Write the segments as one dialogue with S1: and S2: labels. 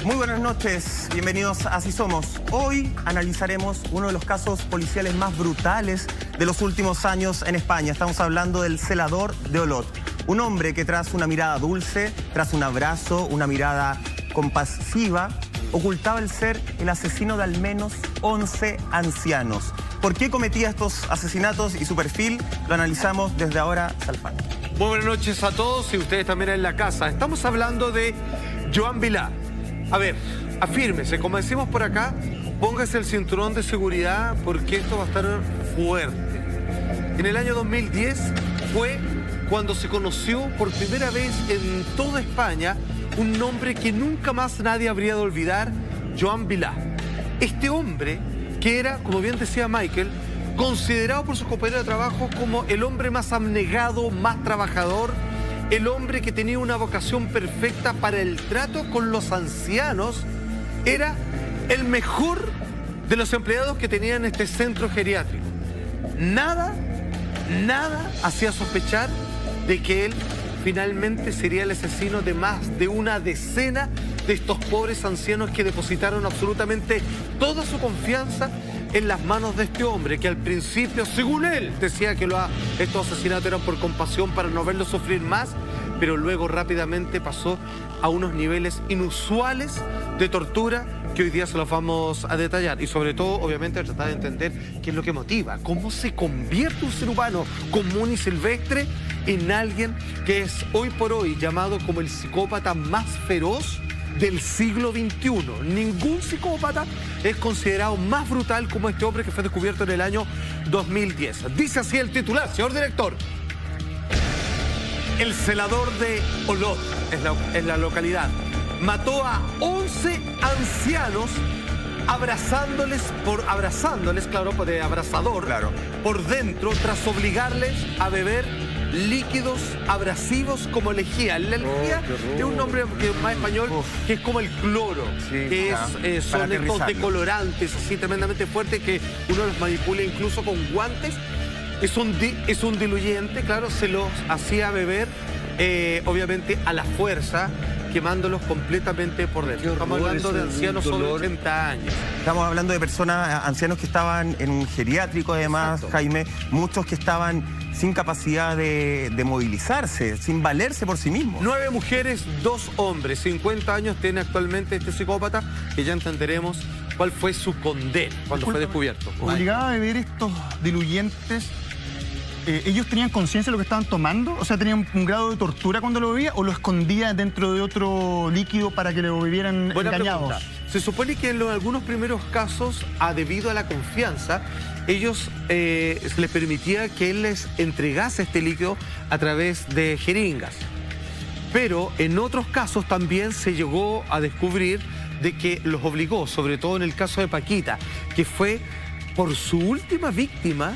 S1: Muy buenas noches, bienvenidos a Así Somos. Hoy analizaremos uno de los casos policiales más brutales de los últimos años en España. Estamos hablando del celador de Olot. Un hombre que tras una mirada dulce, tras un abrazo, una mirada compasiva, ocultaba el ser el asesino de al menos 11 ancianos. ¿Por qué cometía estos asesinatos y su perfil? Lo analizamos desde ahora, Salfán.
S2: Muy buenas noches a todos y ustedes también en la casa. Estamos hablando de Joan Vilá. A ver, afírmese, como decimos por acá, póngase el cinturón de seguridad porque esto va a estar fuerte. En el año 2010 fue cuando se conoció por primera vez en toda España un nombre que nunca más nadie habría de olvidar, Joan Vilá. Este hombre que era, como bien decía Michael, considerado por sus compañeros de trabajo como el hombre más abnegado, más trabajador, el hombre que tenía una vocación perfecta para el trato con los ancianos, era el mejor de los empleados que tenían este centro geriátrico. Nada hacía sospechar de que él finalmente sería el asesino de más de una decena de estos pobres ancianos que depositaron absolutamente toda su confianza en las manos de este hombre, que al principio, según él, decía que estos asesinatos eran por compasión para no verlos sufrir más, pero luego rápidamente pasó a unos niveles inusuales de tortura que hoy día se los vamos a detallar y sobre todo, obviamente, a tratar de entender qué es lo que motiva, cómo se convierte un ser humano común y silvestre en alguien que es hoy por hoy llamado como el psicópata más feroz del siglo XXI. Ningún psicópata es considerado más brutal como este hombre que fue descubierto en el año 2010. Dice así el titular, señor director. El celador de Olot, es la localidad, mató a 11 ancianos abrazándoles, claro, de abrazador, claro, por dentro, tras obligarles a beber líquidos abrasivos como lejía. La lejía es un nombre más español que es como el cloro, sí, que son estos decolorantes así tremendamente fuertes que uno los manipula incluso con guantes. Es un diluyente, claro, se los hacía beber, obviamente, a la fuerza, quemándolos completamente por dentro. Estamos hablando de ancianos sobre 80 años.
S1: Estamos hablando de personas, ancianos que estaban en un geriátrico, además, exacto, Jaime, muchos que estaban sin capacidad de movilizarse, sin valerse por sí mismos.
S2: 9 mujeres, 2 hombres. 50 años tiene actualmente este psicópata, que ya entenderemos cuál fue su condena cuando fue descubierto.
S3: ¿Obligaba a beber estos diluyentes? ¿Ellos tenían conciencia de lo que estaban tomando? O sea, ¿tenían un grado de tortura cuando lo bebía o lo escondía dentro de otro líquido para que lo bebieran engañados?
S2: Pregunta. Se supone que en algunos primeros casos, debido a la confianza, ellos se les permitía que él les entregase este líquido a través de jeringas. Pero en otros casos también se llegó a descubrir de que los obligó, sobre todo en el caso de Paquita, que fue por su última víctima,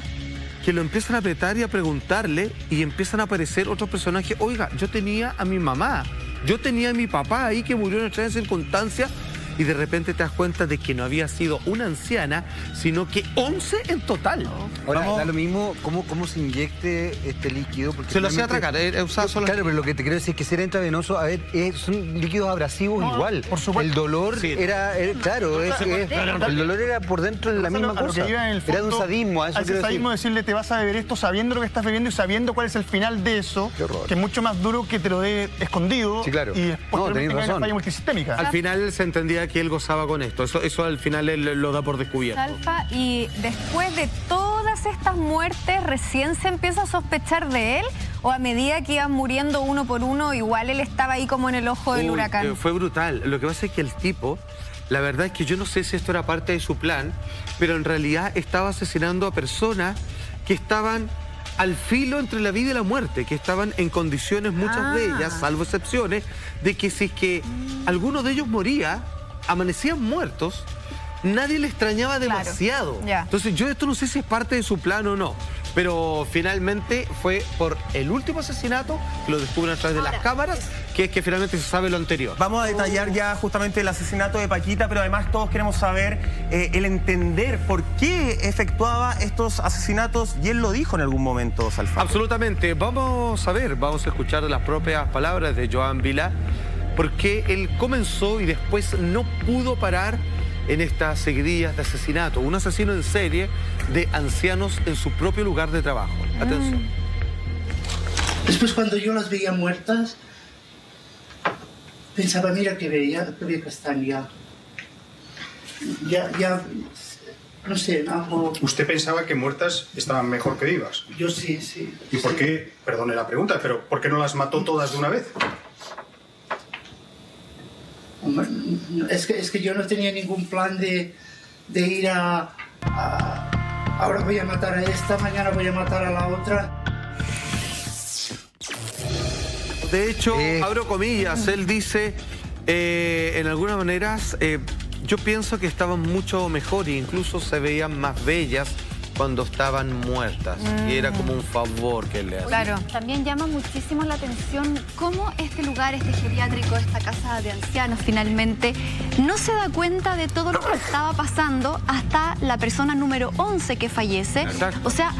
S2: que lo empiezan a apretar y a preguntarle y empiezan a aparecer otros personajes. Oiga, yo tenía a mi mamá, yo tenía a mi papá ahí que murió en extrañas circunstancias, y de repente te das cuenta de que no había sido una anciana, sino que 11 en total.
S4: Ahora, da lo mismo cómo se inyecte este líquido. Porque
S2: se lo hacía tragar, usaba solo...
S4: Claro, pero lo que te quiero decir es que si era intravenoso, a ver, son líquidos abrasivos igual.
S3: Por supuesto.
S4: El dolor era claro, el dolor era por dentro de la misma cosa. Era de un sadismo, a eso quiero decir.
S3: Sadismo decirle, te vas a beber esto sabiendo lo que estás bebiendo y sabiendo cuál es el final de eso, que es mucho más duro que te lo dé escondido.
S4: Sí, claro.
S3: Y después
S4: tenés razón.
S3: falla multisistémica.
S2: Al final se entendía que él gozaba con esto. Eso al final él lo da por descubierto.
S5: Alfa, y después de todas estas muertes, ¿recién se empieza a sospechar de él? ¿O a medida que iban muriendo uno por uno, igual él estaba ahí como en el ojo del huracán?
S2: Fue brutal. Lo que pasa es que el tipo, la verdad es que yo no sé si esto era parte de su plan, pero en realidad estaba asesinando a personas que estaban al filo entre la vida y la muerte, que estaban en condiciones, muchas de ellas, salvo excepciones, de que si es que alguno de ellos moría, amanecían muertos, nadie le extrañaba demasiado.
S5: Claro,
S2: entonces yo esto no sé si es parte de su plan o no, pero finalmente fue por el último asesinato que lo descubren a través de las cámaras, que es que finalmente se sabe lo anterior.
S1: Vamos a detallar ya justamente el asesinato de Paquita, pero además todos queremos saber el entender por qué efectuaba estos asesinatos, y él lo dijo en algún momento, Salfate.
S2: Absolutamente. Vamos a ver, vamos a escuchar las propias palabras de Joan Vilá, porque él comenzó y después no pudo parar en estas seguidillas de asesinato. Un asesino en serie de ancianos en su propio lugar de trabajo. Atención.
S6: Después, cuando yo las veía muertas, pensaba, mira que bella que están ya. Ya, no sé, algo...
S7: ¿Usted pensaba que muertas estaban mejor que vivas?
S6: Yo sí, sí.
S7: ¿Y por qué, perdone la pregunta, pero por qué no las mató todas de una vez?
S6: Es que yo no tenía ningún plan de ir ahora voy a matar a esta, mañana voy a matar a la otra.
S2: De hecho, abro comillas, él dice, en algunas maneras, yo pienso que estaban mucho mejor e incluso se veían más bellas cuando estaban muertas. Y era como un favor que él le hacía.
S5: Claro.
S8: También llama muchísimo la atención cómo este lugar, este geriátrico, esta casa de ancianos finalmente, no se da cuenta de todo lo que estaba pasando hasta la persona número 11 que fallece.
S2: Exacto.
S8: O sea,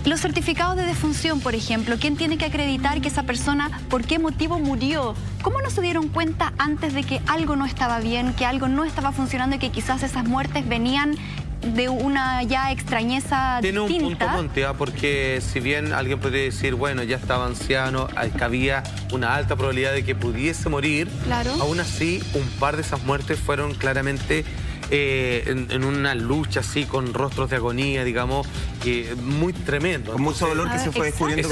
S8: los certificados de defunción, por ejemplo, ¿quién tiene que acreditar que esa persona, por qué motivo murió? ¿Cómo no se dieron cuenta antes de que algo no estaba bien, que algo no estaba funcionando y que quizás esas muertes venían de una ya extrañeza
S2: Tiene
S8: distinta?
S2: un punto, Monte, porque si bien alguien podría decir, bueno, ya estaba anciano, que había una alta probabilidad de que pudiese morir,
S8: Claro.
S2: Aún así, un par de esas muertes fueron claramente en una lucha así, con rostros de agonía, digamos, muy tremendo.
S1: Con mucho dolor que se fue descubriendo.